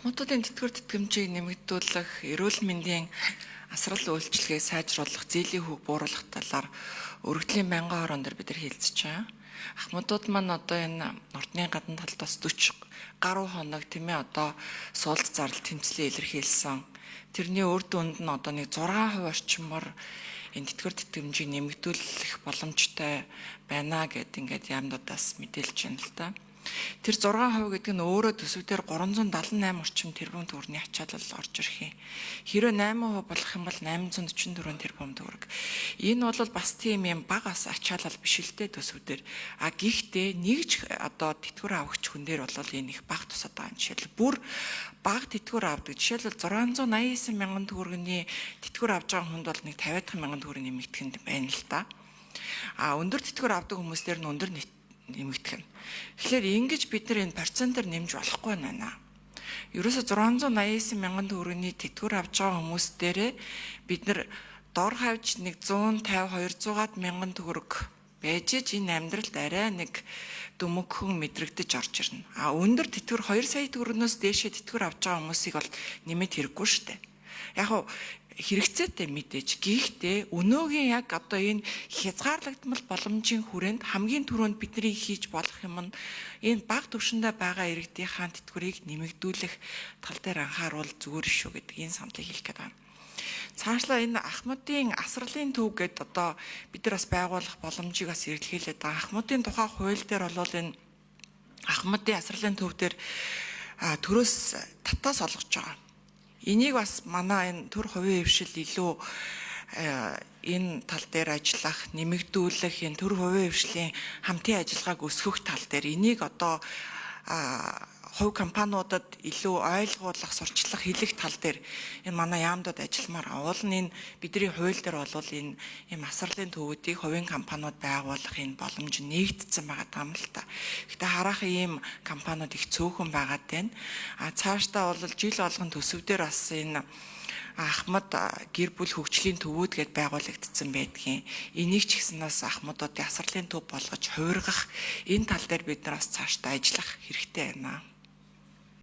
Ахмадуудын тэтгэвэр тэтгэмжийг нэмэгдүүлэх, эрүүл мэндийн асрал үйлчилгээг сайжруулах, зээлийн хүүг бууруулах талаар өргөдлийн байнгын хорон дээр бид нар хилцэж байгаа. Ахмадууд маань одоо энэ ордны гадна талд бас 40 гаруй хоног тийм ээ одоо суулц зардал тэмцлээ илэрхийлсэн. Тэрний үр дүнд нь одоо нэг 6% орчмоор энэ тэтгэвэр тэтгэмжийг нэмэгдүүлэх боломжтой байна гэд ингээд яамнуудаас мэдээлж байна л да. Тэр 6% гэдэг нь өөрөө төсөвдөр 378 орчим тэрбум төгрөгийн ачаалал орж ирэх юм. Хэрэв 8% болох юм бол 844 тэрбум төгрөг. Энэ бол бас тийм юм багаас ачаалал биш л дээ төсөвдөр. Гэхдээ нэгж одоо тэтгэвэр авахч хүн дээр бол энэ их бага тусаад байгаа. Жишээлбэл бүр бага тэтгэвэр авдаг. Жишээлбэл 689 мянган төгрөгийн тэтгэвэр авч байгаа хүнд бол нэг 50 мянган төгрөг нэмэгдэх нь байна л да. Өндөр тэтгэвэр авдаг хүмүүс дээр нь өндөр нэмэгдэх нь. Тэгэхээр ингэж бид нар энэ процентоор нэмж болохгүй байна. Ерөөсө 689 мянган төгрөгийн тэтгэвэр авч байгаа хүмүүс дээрээ бид нар дор хавьж нэг 150 200 мянган төгрөг байж энэ амьдралд арай нэг дүмгхэн мэдрэгдэж орж ирнэ. Өндөр тэтгэвэр 2 сая төгрөгнөөс дээшээ тэтгэвэр авч байгаа хүмүүсийг бол нэмээд хэрэггүй шүү дээ. Яг хэрэгцээтэй мэдээж. Гэхдээ өнөөгийн яг одоо энэ хязгаарлагдмал боломжийн хүрээнд хамгийн түрүүнд бидний хийж болох юм нь энэ бага түвшиндээ байгаа иргэдийнхаа тэтгэврийг нэмэгдүүлэх тал дээр анхааруул зүгээр шүү гэдэг энэ саналыг хэлэх гээд байна. Цаашлаа энэ Ахмадын асралын төв гэдээ одоо бид нар бас байгуулах боломжийг бас эрэлхийлээд байгаа. Ахмадын тухай хууль дээр бол энэ Ахмадын асралын төв дээр төрөөс татаас олгож байгаа. Энийг бас манай энэ төр хувийн хвшил илүү энэ тал дээр ажиллах, нэмэгдүүлэх, энэ төр хувийн хвшлийн хамтын ажиллагааг өсгөх тал дээр энийг одоо хувь компаниудад илүү ойлгуулах, сурчлах, хэлэх тал дээр энэ манай яамдад ажилламаар уул нь энэ бидний хууль дээр бол энэ юм асралын төвүүдийг хувийн компаниуд байгуулах энэ боломж нэгдсэн байгаа юм л та. Гэтэ харах ийм компаниуд их цөөхөн байгаад байна. Цаашдаа бол жил болгон төсөв дээр бас энэ Ахмад гэр бүл хөгжлийн төвүүд гэдээ байгуулагдсан байдгийн. Энийг ч гэснээс Ахмадуудын асралын төв болгож хувиргах энэ тал дээр бид нар бас цаашдаа ажиллах хэрэгтэй байна.